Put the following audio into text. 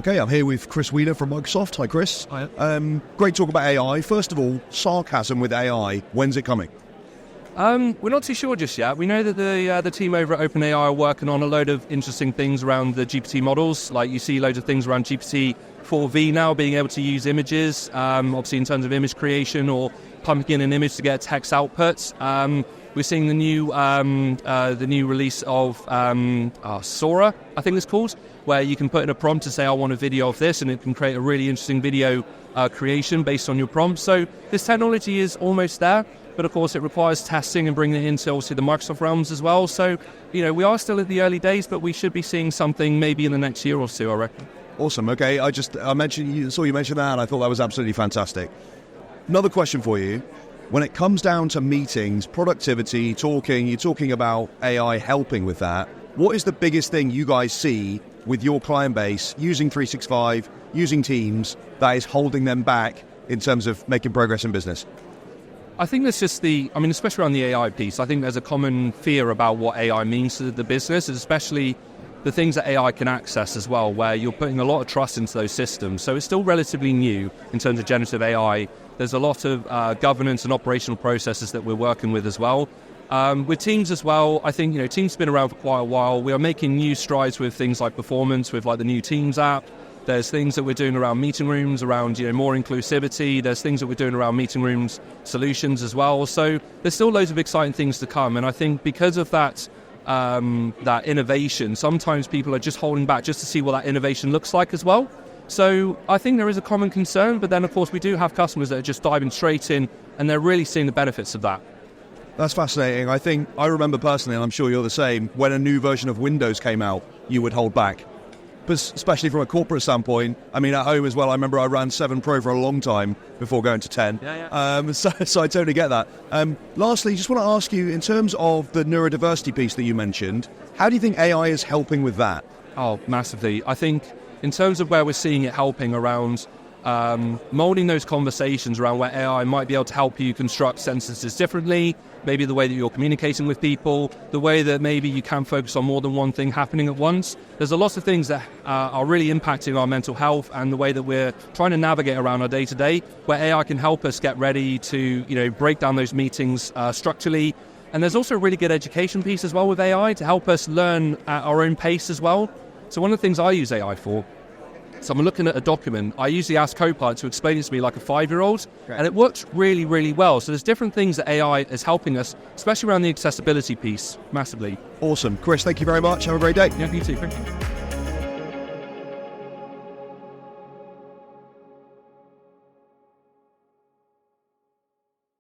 Okay, I'm here with Chris Wheeler from Microsoft. Hi, Chris. Hi. Great talk about AI. First of all, sarcasm with AI. When's it coming? We're not too sure just yet. We know that the team over at OpenAI are working on a load of interesting things around the GPT models. Like you see loads of things around GPT-4V now, being able to use images, obviously in terms of image creation or pumping in an image to get a text output. We're seeing the new release of Sora, I think it's called, where you can put in a prompt to say, I want a video of this, and it can create a really interesting video creation based on your prompt. So this technology is almost there, but of course it requires testing and bringing it into obviously the Microsoft realms as well. So, we are still at the early days, but we should be seeing something maybe in the next year or two, I reckon. Awesome. Okay, I saw you mention that, and I thought that was absolutely fantastic. Another question for you. When it comes down to meetings, productivity, you're talking about AI helping with that. What is the biggest thing you guys see with your client base using 365, using Teams, that is holding them back in terms of making progress in business? I think that's just especially around the AI piece, I think there's a common fear about what AI means to the business, especially the things that AI can access as well, where you're putting a lot of trust into those systems. So it's still relatively new in terms of generative AI. There's a lot of governance and operational processes that we're working with as well. With Teams as well, I think Teams has been around for quite a while. We are making new strides with things like performance, with like the new Teams app. There's things that we're doing around meeting rooms, around more inclusivity. There's things that we're doing around meeting rooms solutions as well. So there's still loads of exciting things to come. And I think because of that innovation, sometimes people are just holding back just to see what that innovation looks like as well. So I think there is a common concern, but then of course we do have customers that are just diving straight in and they're really seeing the benefits of that. That's fascinating. I remember personally, and I'm sure you're the same, when a new version of Windows came out, you would hold back. But especially from a corporate standpoint, at home as well, I remember I ran 7 Pro for a long time before going to 10. Yeah. So I totally get that. Lastly, just want to ask you, in terms of the neurodiversity piece that you mentioned, how do you think AI is helping with that? Oh, massively. I think in terms of where we're seeing it helping around molding those conversations around where AI might be able to help you construct sentences differently, maybe the way that you're communicating with people, the way that maybe you can focus on more than one thing happening at once. There's a lot of things that are really impacting our mental health and the way that we're trying to navigate around our day-to-day, where AI can help us get ready to break down those meetings structurally. And there's also a really good education piece as well with AI to help us learn at our own pace as well. So one of the things I use AI for, so I'm looking at a document, I usually ask Copilot to explain it to me like a 5-year-old, and it works really, really well. So there's different things that AI is helping us, especially around the accessibility piece, massively. Awesome. Chris, thank you very much. Have a great day. Yeah, you too. Thank you.